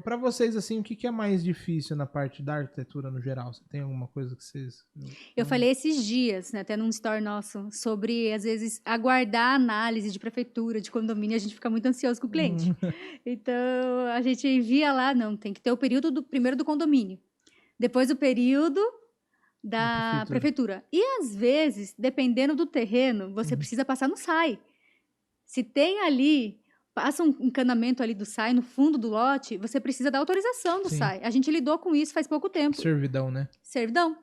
Pra vocês, assim, o que é mais difícil na parte da arquitetura no geral? Você tem alguma coisa que vocês... Eu falei esses dias, né, até num story nosso, sobre, às vezes, aguardar a análise de prefeitura, de condomínio, a gente fica muito ansioso com o cliente. Então, a gente envia lá, não, tem que ter o período primeiro do condomínio, depois o período da prefeitura. E, às vezes, dependendo do terreno, você precisa passar no SAI. Se tem ali... Passa um encanamento ali do SAI no fundo do lote, você precisa da autorização do SAI. A gente lidou com isso faz pouco tempo. Servidão, né? Servidão.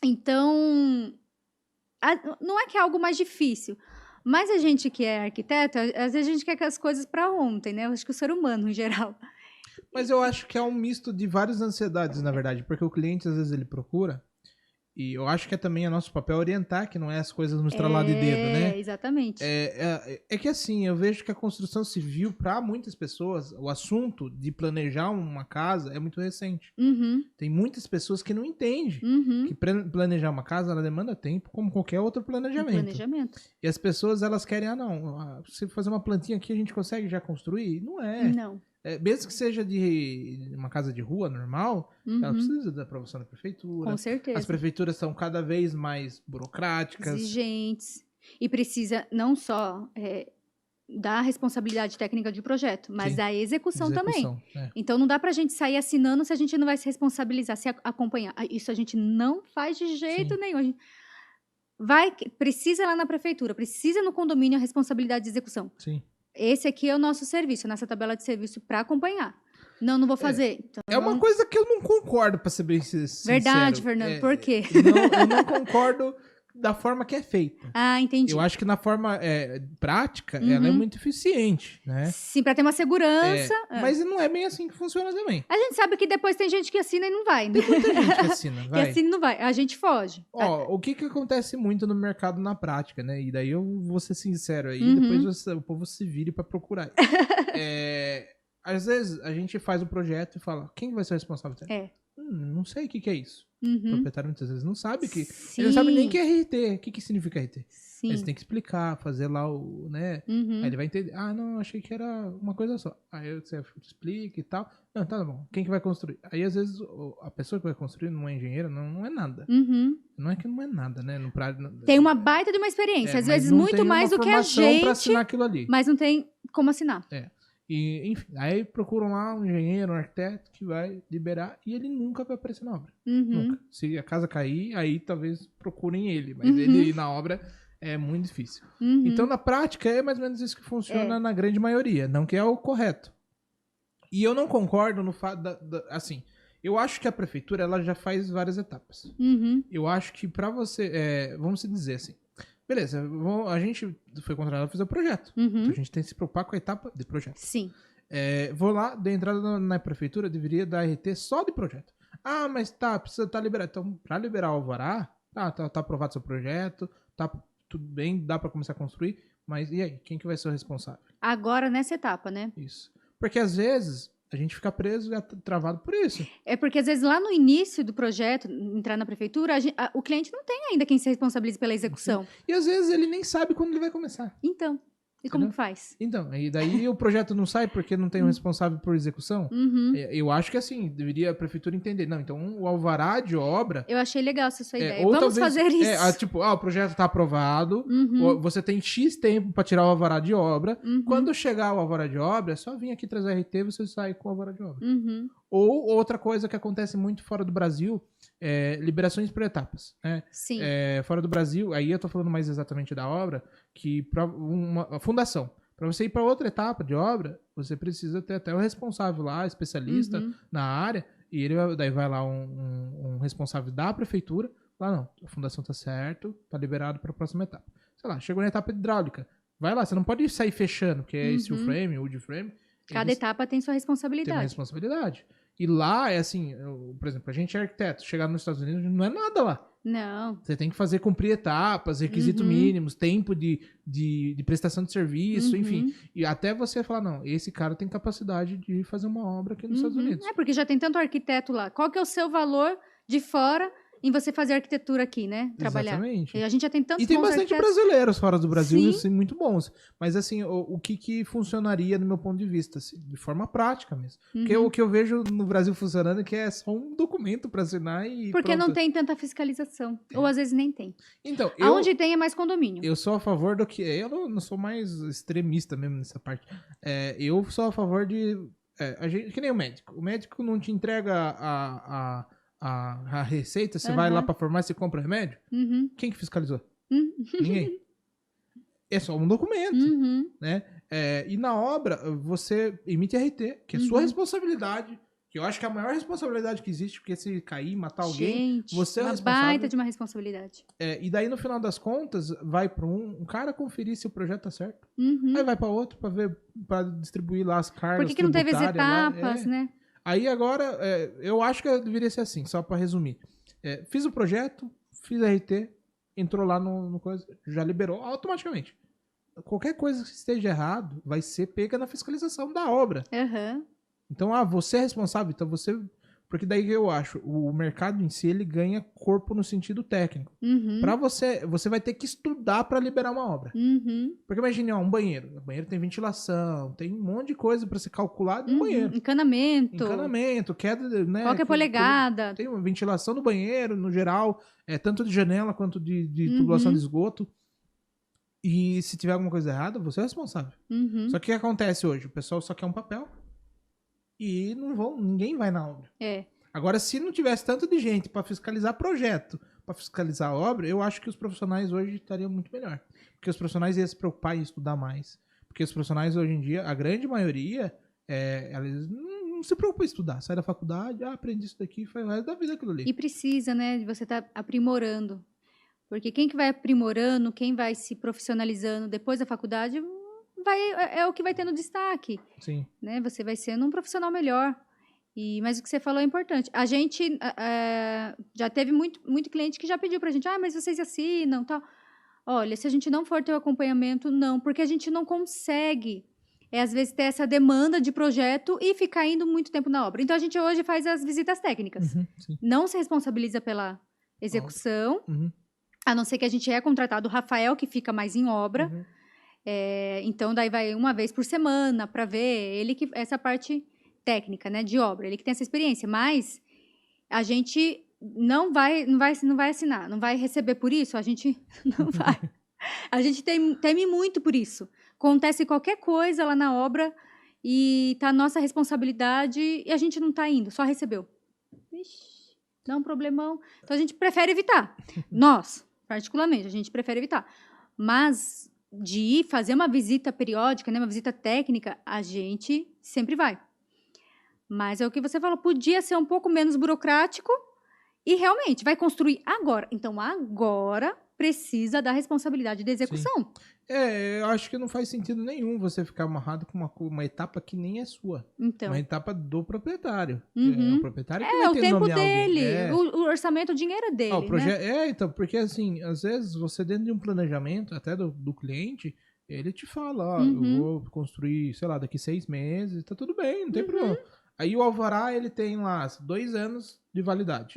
Então, não é que é algo mais difícil, mas a gente que é arquiteto, às vezes a gente quer que as coisas para ontem, né? Eu acho que o ser humano, em geral. Mas eu acho que é um misto de várias ansiedades, na verdade, porque o cliente, às vezes, ele procura... E eu acho que é também nosso papel orientar, que não é as coisas no estralar de dedo, né? Exatamente. É que assim, eu vejo que a construção civil, para muitas pessoas, o assunto de planejar uma casa é muito recente. Tem muitas pessoas que não entendem que planejar uma casa, ela demanda tempo, como qualquer outro planejamento. E as pessoas, elas querem, se fazer uma plantinha aqui, a gente consegue já construir? Não é. Não. Mesmo que seja de uma casa de rua normal, ela precisa da aprovação da prefeitura. Com certeza. As prefeituras são cada vez mais burocráticas. Exigentes. E precisa não só da responsabilidade técnica de projeto, mas da execução também. Então, não dá pra gente sair assinando se a gente não vai se responsabilizar, se acompanhar. Isso a gente não faz de jeito nenhum. Precisa lá na prefeitura, precisa no condomínio a responsabilidade de execução. Sim. Esse aqui é o nosso serviço, nossa tabela de serviço para acompanhar. Não vou fazer. Então, é uma coisa que eu não concordo, para ser bem sincero. Verdade, Fernando. Por quê? Eu não concordo da forma que é feita. Ah, entendi. Eu acho que na forma prática, ela é muito eficiente, né? Sim, para ter uma segurança. Mas não é bem assim que funciona também. A gente sabe que depois tem gente que assina e não vai, né? Tem muita gente que assina, vai. Que assina e não vai. A gente foge. O que acontece muito no mercado na prática, né? E daí eu vou ser sincero aí, depois o povo se vire para procurar. Às vezes a gente faz o projeto e fala, quem vai ser o responsável? Não sei o que é isso. O proprietário muitas vezes não sabe que... Ele não sabe nem o que é RT. O que significa RT? Sim. Aí você tem que explicar, fazer lá o... né? Aí ele vai entender. Não, achei que era uma coisa só. Aí você explica e tal. Não, tá bom. Quem que vai construir? Aí às vezes a pessoa que vai construir não é engenheira, não é nada. Não é que não é nada, né? Tem uma baita de uma experiência. Às vezes muito mais do que a gente. Pra assinar aquilo ali. Mas não tem como assinar. E, enfim, aí procuram lá um engenheiro, um arquiteto que vai liberar e ele nunca vai aparecer na obra. Nunca. Se a casa cair, aí talvez procurem ele, mas ele ir na obra é muito difícil. Então, na prática, é mais ou menos isso que funciona na grande maioria, não que é o correto. E eu não concordo no fato assim, eu acho que a prefeitura ela já faz várias etapas. Eu acho que pra você, vamos dizer assim, beleza, a gente foi contratado para fazer o projeto. Então a gente tem que se preocupar com a etapa de projeto. Sim. Vou lá, dei entrada na prefeitura, deveria dar RT só de projeto. Mas precisa estar liberado. Então, para liberar o alvará, tá aprovado seu projeto, tá tudo bem, dá para começar a construir, mas e aí? Quem que vai ser o responsável? Agora, nessa etapa, né? Isso. Porque às vezes... a gente fica preso e travado por isso. É porque, às vezes, lá no início do projeto, entrar na prefeitura, o cliente não tem ainda quem se responsabilize pela execução. Sim. E, às vezes, ele nem sabe quando ele vai começar. Então, e como que faz? Então, e daí o projeto não sai porque não tem um responsável por execução? Eu acho que, assim, deveria a prefeitura entender. Não, então, o alvará de obra... Eu achei legal essa sua ideia. Vamos fazer isso. O projeto está aprovado, você tem X tempo para tirar o alvará de obra. Quando chegar o alvará de obra, é só vir aqui trazer RT e você sai com o alvará de obra. Ou outra coisa que acontece muito fora do Brasil, liberações por etapas. Né? Sim. Fora do Brasil, aí eu tô falando mais exatamente da obra, que para uma fundação, para você ir para outra etapa de obra, você precisa ter até um responsável lá, especialista na área, e ele daí vai lá um responsável da prefeitura, lá não, a fundação tá certo, tá liberado para a próxima etapa. Sei lá, chegou na etapa hidráulica, vai lá, você não pode sair fechando, que é steel frame, wood frame. Cada etapa tem sua responsabilidade. Tem uma responsabilidade. E lá é assim, por exemplo, a gente é arquiteto, chegar nos Estados Unidos não é nada lá. Não. Você tem que fazer cumprir etapas, requisitos mínimos, tempo de prestação de serviço, enfim. E até você falar, não, esse cara tem capacidade de fazer uma obra aqui nos Estados Unidos. Porque já tem tanto arquiteto lá. Qual que é o seu valor de fora em você fazer arquitetura aqui, né? Trabalhar. Exatamente. E a gente já tem tantos E tem bons bastante arquitetos. brasileiros fora do Brasil, Sim. assim, muito bons. Mas, assim, o que funcionaria, do meu ponto de vista, assim, de forma prática mesmo. Porque o que eu vejo no Brasil funcionando é que é só um documento para assinar e Porque pronto. não tem tanta fiscalização. Ou às vezes nem tem. Então, Aonde tem é mais condomínio. eu sou a favor do que... Eu não sou mais extremista mesmo nessa parte. Eu sou a favor de... que nem o médico. O médico não te entrega a receita, você vai lá pra farmácia e compra remédio? Uhum. Quem que fiscalizou? Uhum. Ninguém. É só um documento, Uhum. né? E na obra, você emite RT, que é sua responsabilidade, que eu acho que é a maior responsabilidade que existe, porque se cair, matar alguém, Gente, você é o uma responsável. baita de uma responsabilidade. E daí, no final das contas, vai para um cara conferir se o projeto tá certo. Uhum. Aí vai para outro para ver, para distribuir lá as cargas Por que não teve as tributárias lá. etapas, né? Aí agora, eu acho que deveria ser assim, só para resumir. Fiz o projeto, fiz RT, entrou lá no coisa, já liberou automaticamente. Qualquer coisa que esteja errado vai ser pega na fiscalização da obra. Uhum. Então, você é responsável, então você... Porque daí eu acho, o mercado em si, ele ganha corpo no sentido técnico. Uhum. Pra você vai ter que estudar para liberar uma obra. Uhum. Porque imagine, um banheiro. O banheiro tem ventilação, tem um monte de coisa para ser calculado no banheiro. Encanamento, queda, né? qualquer polegada. Tem uma ventilação no banheiro, no geral, tanto de janela quanto de tubulação de esgoto. E se tiver alguma coisa errada, você é responsável. Uhum. Só que o que acontece hoje? O pessoal só quer um papel e ninguém vai na obra. Agora, se não tivesse tanto de gente para fiscalizar projeto, para fiscalizar obra, eu acho que os profissionais hoje estariam muito melhor. Porque os profissionais iam se preocupar em estudar mais. Porque os profissionais hoje em dia, a grande maioria, eles não se preocupam em estudar. Sai da faculdade, aprende isso daqui, faz o resto da vida aquilo ali. E precisa, né, de você estar aprimorando. Porque quem que vai aprimorando, quem vai se profissionalizando depois da faculdade, é o que vai tendo destaque. Sim. Né? Você vai sendo um profissional melhor. Mas o que você falou é importante. A gente já teve muito cliente que já pediu pra gente, mas vocês assinam, tal. Olha, se a gente não for ter o acompanhamento, não, porque a gente não consegue, às vezes, ter essa demanda de projeto e ficar indo muito tempo na obra. Então, a gente hoje faz as visitas técnicas. Sim. Não se responsabiliza pela execução, a não ser que a gente contratado o Rafael, que fica mais em obra. Então, daí vai uma vez por semana para ver ele que essa parte técnica, né, de obra, ele que tem essa experiência, mas a gente não vai assinar, não vai receber por isso, a gente não vai. A gente teme muito por isso. Acontece qualquer coisa lá na obra e tá a nossa responsabilidade e a gente não tá indo, só recebeu. Ixi, dá um problemão. Então a gente prefere evitar. Nós, particularmente, a gente prefere evitar. Mas de ir fazer uma visita periódica, né, uma visita técnica, a gente sempre vai. Mas é o que você falou, podia ser um pouco menos burocrático e realmente vai construir agora. Então, agora precisa da responsabilidade da execução. Eu acho que não faz sentido nenhum você ficar amarrado com uma etapa que nem é sua. Então. Uma etapa do proprietário. É o proprietário que vai ter o tempo nomear dele. alguém. O orçamento, o dinheiro é dele, né? Então, porque assim, às vezes você dentro de um planejamento, até do cliente, ele te fala, eu vou construir, sei lá, daqui 6 meses, tá tudo bem, não tem problema. Aí o alvará, ele tem lá 2 anos de validade.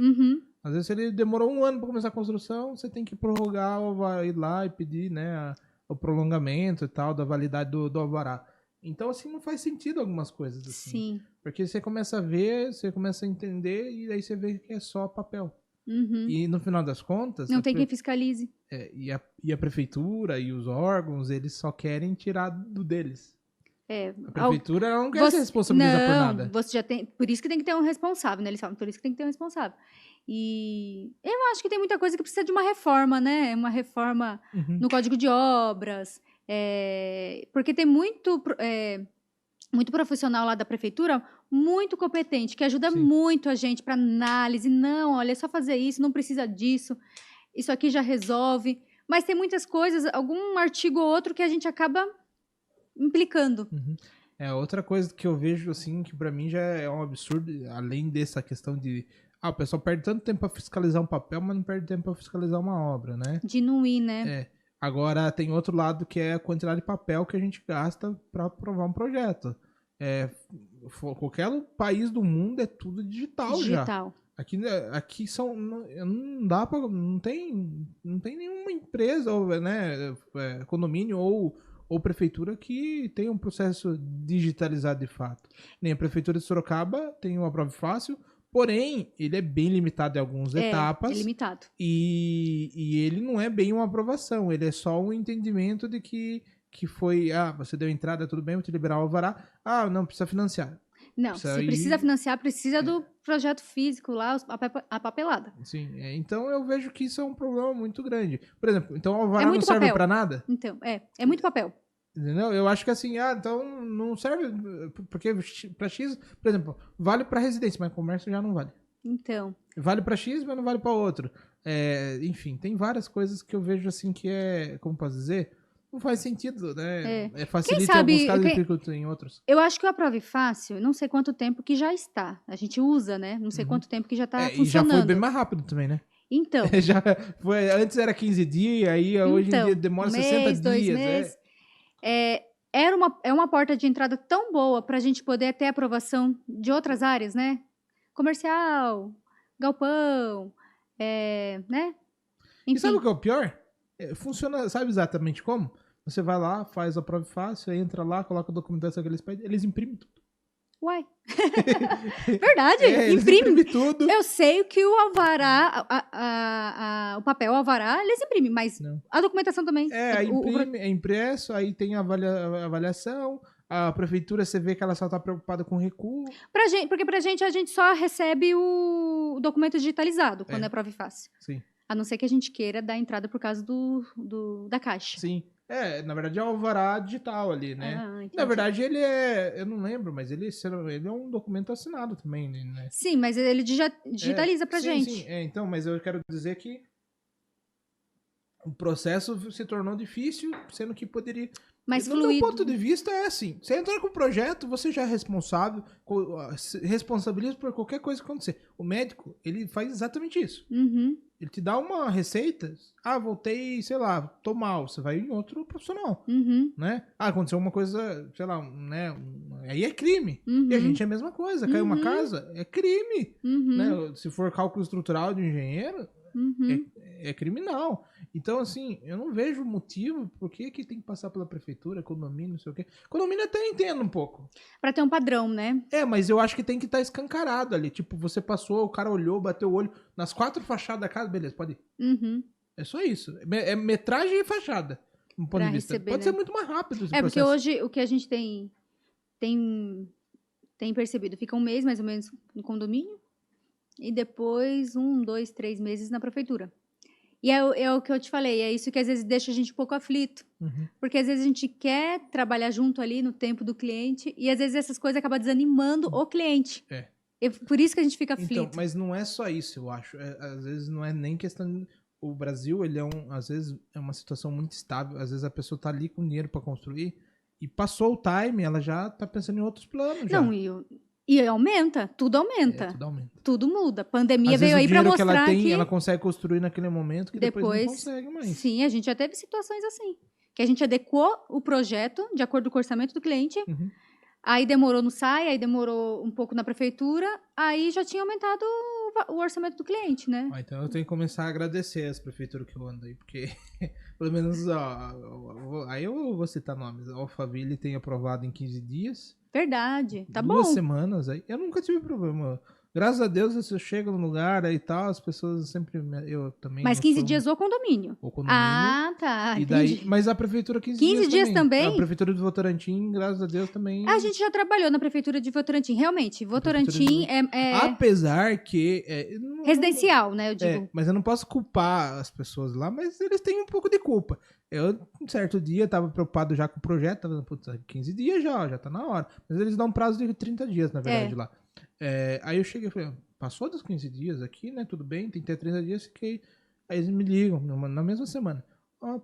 Às vezes, se ele demorou 1 ano para começar a construção, você tem que prorrogar, ir lá e pedir, né, o prolongamento e tal, da validade do alvará. Então, assim, não faz sentido algumas coisas assim. Sim. Porque você começa a ver, você começa a entender, e aí você vê que é só papel. E no final das contas... Não tem quem fiscalize. E a prefeitura e os órgãos, eles só querem tirar do deles. A prefeitura ela não quer se responsabilizar por nada. Você já tem, por isso que tem que ter um responsável, né? Eles falam, por isso que tem que ter um responsável. E eu acho que tem muita coisa que precisa de uma reforma, né? Uma reforma no Código de Obras. Porque tem muito profissional lá da prefeitura, muito competente, que ajuda muito a gente para análise. Não, olha, é só fazer isso, não precisa disso. Isso aqui já resolve. Mas tem muitas coisas, algum artigo ou outro que a gente acaba implicando. Outra coisa que eu vejo, assim, que pra mim já é um absurdo, além dessa questão de... o pessoal perde tanto tempo pra fiscalizar um papel, mas não perde tempo pra fiscalizar uma obra, né? De não ir, né? Agora, tem outro lado que é a quantidade de papel que a gente gasta pra aprovar um projeto. Qualquer país do mundo é tudo digital já. Aqui são. Não dá pra. Não tem nenhuma empresa, ou, né, condomínio ou prefeitura que tenha um processo digitalizado de fato. Nem a prefeitura de Sorocaba tem uma prova fácil, porém, ele é bem limitado em algumas etapas. É limitado. E ele não é bem uma aprovação, ele é só um entendimento de que foi, você deu entrada, tudo bem, vou te liberar o alvará. Não precisa financiar. Não, se precisa financiar, precisa do projeto físico lá, a papelada. Sim, então eu vejo que isso é um problema muito grande. Por exemplo, então o alvará não serve pra nada? Então, é muito papel. Entendeu? Eu acho que assim, então não serve, porque pra X, por exemplo, vale pra residência, mas comércio já não vale. Então. Vale pra X, mas não vale pra outro. Enfim, tem várias coisas que eu vejo assim que como posso dizer, não faz sentido, né? Facilita em alguns casos e dificulta em outros. Eu acho que o Aprove Fácil, não sei quanto tempo que já está. A gente usa, né? Não sei quanto tempo que já está funcionando. E já foi bem mais rápido também, né? Então. Antes era 15 dias, aí hoje em dia demora 60 dias. 2 meses. É uma porta de entrada tão boa para a gente poder ter aprovação de outras áreas, né? Comercial, galpão, né? Enfim. E sabe o que é o pior? Funciona, sabe exatamente como? Você vai lá, faz a prova fácil, entra lá, coloca a documentação que eles pedem, eles imprimem tudo. Uai. Verdade, imprime tudo. Eu sei que o alvará, o papel alvará, eles imprimem, mas não. A documentação também. É impresso, aí tem a avaliação, a prefeitura, você vê que ela só está preocupada com recuo. Porque pra gente, a gente só recebe o documento digitalizado, quando é prova fácil. Sim. A não ser que a gente queira dar entrada por causa da caixa. Sim. Na verdade é o alvará digital ali, né? Na verdade ele eu não lembro, mas ele é um documento assinado também, né? Sim, mas ele digitaliza pra gente. Sim, então, mas eu quero dizer que o processo se tornou difícil, sendo que poderia... Mas no meu ponto de vista é assim, você entra com o projeto, você já é responsável, responsabiliza por qualquer coisa que acontecer. O médico, ele faz exatamente isso. Uhum. Ele te dá uma receita, voltei, sei lá, tô mal, você vai em outro profissional, né? Aconteceu uma coisa, sei lá, né? Aí é crime. E a gente é a mesma coisa, caiu uma casa, é crime, né? Se for cálculo estrutural de engenheiro, é criminal. Então, assim, eu não vejo motivo por que tem que passar pela prefeitura, condomínio, não sei o quê. Condomínio até entendo um pouco. Pra ter um padrão, né? Mas eu acho que tem que estar escancarado ali. Tipo, você passou, o cara olhou, bateu o olho nas 4 fachadas da casa, beleza, pode ir. É só isso. É metragem e fachada. Um ponto de vista. Pode ser muito mais rápido esse processo. Porque hoje o que a gente tem percebido, fica um mês mais ou menos no condomínio e depois 1, 2, 3 meses na prefeitura. E é o que eu te falei, é isso que às vezes deixa a gente um pouco aflito. Porque às vezes a gente quer trabalhar junto ali no tempo do cliente e às vezes essas coisas acabam desanimando o cliente. Por isso que a gente fica aflito. Então, mas não é só isso, eu acho. Às vezes não é nem questão... O Brasil, ele às vezes é uma situação muito estável. Às vezes a pessoa tá ali com dinheiro para construir e passou o time, ela já tá pensando em outros planos. Não, e aumenta, tudo aumenta. Tudo aumenta. Tudo muda. A pandemia veio aí para mostrar que... ela tem, ela consegue construir naquele momento que depois não consegue mais. Sim, a gente já teve situações assim. Que a gente adequou o projeto de acordo com o orçamento do cliente. Aí demorou no SAI, aí demorou um pouco na prefeitura. Aí já tinha aumentado o orçamento do cliente, né? Então eu tenho que começar a agradecer as prefeituras que eu ando aí. Porque, pelo menos, aí eu vou citar nomes. A Alphaville tem aprovado em 15 dias. Verdade, tá 2 bom. semanas aí. Eu nunca tive problema. Graças a Deus, eu chego no lugar aí e tal, as pessoas sempre... Eu também... Mas 15 dias o condomínio. O condomínio. Ah, tá. E daí, mas a prefeitura 15 dias também? A prefeitura de Votorantim, graças a Deus, também... A gente já trabalhou na prefeitura de Votorantim, realmente. Votorantim é... Apesar que... residencial, né, eu digo. Mas eu não posso culpar as pessoas lá, mas eles têm um pouco de culpa. Eu, um certo dia, tava preocupado já com o projeto, tava, 15 dias já tá na hora. Mas eles dão um prazo de 30 dias, na verdade, lá. Aí eu cheguei e falei, passou dos 15 dias aqui, né? Tudo bem, tem que ter 30 dias, fiquei. Aí eles me ligam na mesma semana.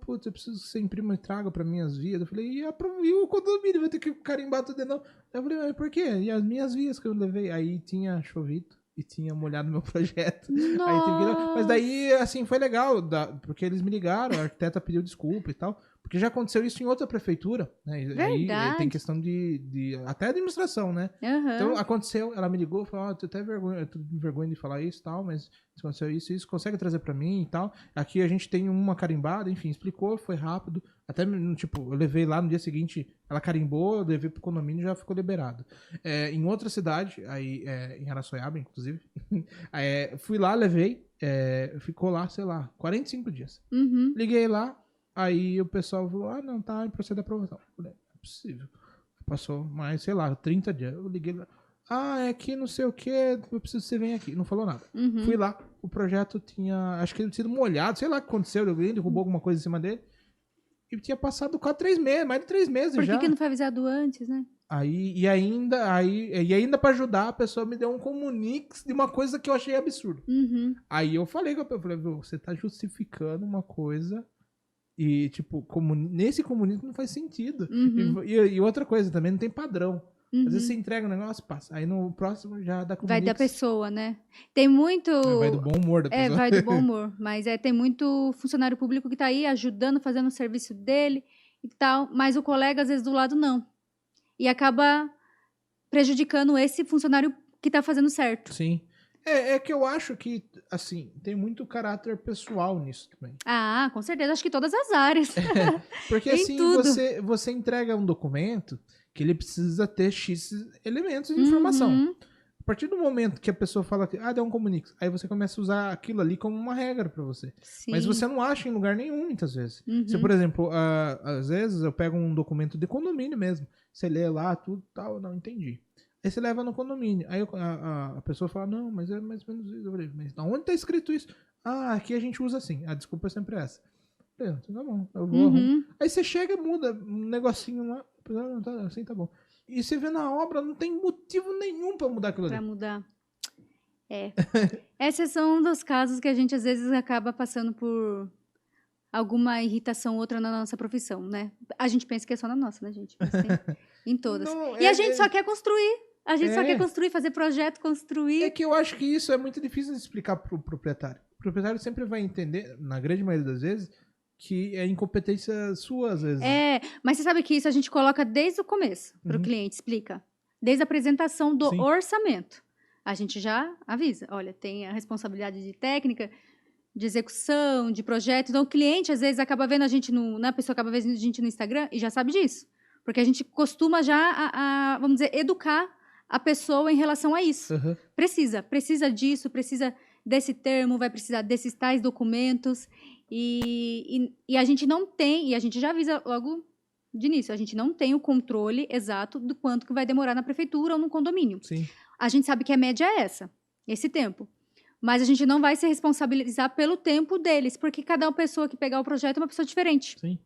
Putz, eu preciso que você imprima e traga pra minhas vias. Eu falei, e o condomínio vai ter que carimbar tudo de novo. Eu falei, mas por quê? E as minhas vias que eu levei? Aí tinha chovido e tinha molhado meu projeto. Aí mas daí, assim, foi legal, porque eles me ligaram, a arquiteta pediu desculpa e tal. Porque já aconteceu isso em outra prefeitura, né? E aí tem questão de até administração, né? Então aconteceu, ela me ligou e falou, eu tenho vergonha de falar isso e tal, mas aconteceu isso, consegue trazer pra mim e tal. Aqui a gente tem uma carimbada, enfim, explicou, foi rápido. Até, tipo, eu levei lá no dia seguinte, ela carimbou, eu levei pro condomínio e já ficou liberado. Em outra cidade, aí, em Araçoiaba, inclusive, fui lá, levei, ficou lá, sei lá, 45 dias. Liguei lá, aí o pessoal falou, não, tá em processo de aprovação. Eu falei, é possível. Passou mais, sei lá, 30 dias. Eu liguei lá, é que não sei o que, eu preciso que você venha aqui. Não falou nada. Fui lá, o projeto tinha, acho que ele tinha sido molhado, sei lá o que aconteceu, ele derrubou alguma coisa em cima dele. E tinha passado quase 3 meses, mais de 3 meses já. Por que não foi avisado antes, né? E ainda pra ajudar, a pessoa me deu um comunique de uma coisa que eu achei absurdo. Aí eu falei com a pessoa, você tá justificando uma coisa e, tipo, nesse comunique não faz sentido. E outra coisa também, não tem padrão. Às vezes você entrega um negócio, passa. Aí no próximo já dá comunique. Vai da pessoa, né? Tem muito... vai do bom humor da pessoa. Vai do bom humor. Mas tem muito funcionário público que tá aí ajudando, fazendo o serviço dele e tal. Mas o colega, às vezes, do lado, não. E acaba prejudicando esse funcionário que tá fazendo certo. Sim. É que eu acho que, assim, tem muito caráter pessoal nisso também. Com certeza. Acho que todas as áreas. Porque assim, você entrega um documento que ele precisa ter X elementos de informação. A partir do momento que a pessoa fala que, deu um comunique, aí você começa a usar aquilo ali como uma regra pra você. Sim. Mas você não acha em lugar nenhum, muitas vezes. Se, por exemplo, às vezes eu pego um documento de condomínio mesmo, você lê lá, tudo tal, não entendi. Aí você leva no condomínio. Aí a pessoa fala, não, mas é mais ou menos isso. Eu falei, mas onde tá escrito isso? Aqui a gente usa assim. A desculpa é sempre essa. Eu falei, tá bom, eu vou arrumar. Aí você chega e muda um negocinho lá. Assim tá bom. E você vê na obra, não tem motivo nenhum pra mudar aquilo ali. Pra mudar. Esses são um dos casos que a gente às vezes acaba passando por alguma irritação ou outra na nossa profissão, né? A gente pensa que é só na nossa, né, gente? Mas tem em todas. Não, e a gente só quer construir. A gente só quer construir, fazer projeto, construir. É que eu acho que isso é muito difícil de explicar pro proprietário. O proprietário sempre vai entender, na grande maioria das vezes, que é incompetência sua, às vezes. Mas você sabe que isso a gente coloca desde o começo pro cliente, explica. Desde a apresentação do orçamento. A gente já avisa. Olha, tem a responsabilidade de técnica, de execução, de projeto. Então, o cliente, às vezes, acaba vendo a gente a pessoa acaba vendo a gente no Instagram e já sabe disso. Porque a gente costuma já, vamos dizer, educar a pessoa em relação a isso. Precisa disso, precisa desse termo, vai precisar desses tais documentos. E a gente não tem, e a gente já avisa logo de início, a gente não tem o controle exato do quanto que vai demorar na prefeitura ou no condomínio. Sim. A gente sabe que a média é esse tempo. Mas a gente não vai se responsabilizar pelo tempo deles, porque cada pessoa que pegar o projeto é uma pessoa diferente. Sim.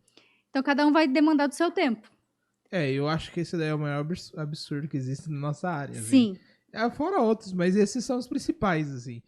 Então, cada um vai demandar do seu tempo. Eu acho que esse daí é o maior absurdo que existe na nossa área. Sim. Assim. Fora outros, mas esses são os principais, assim.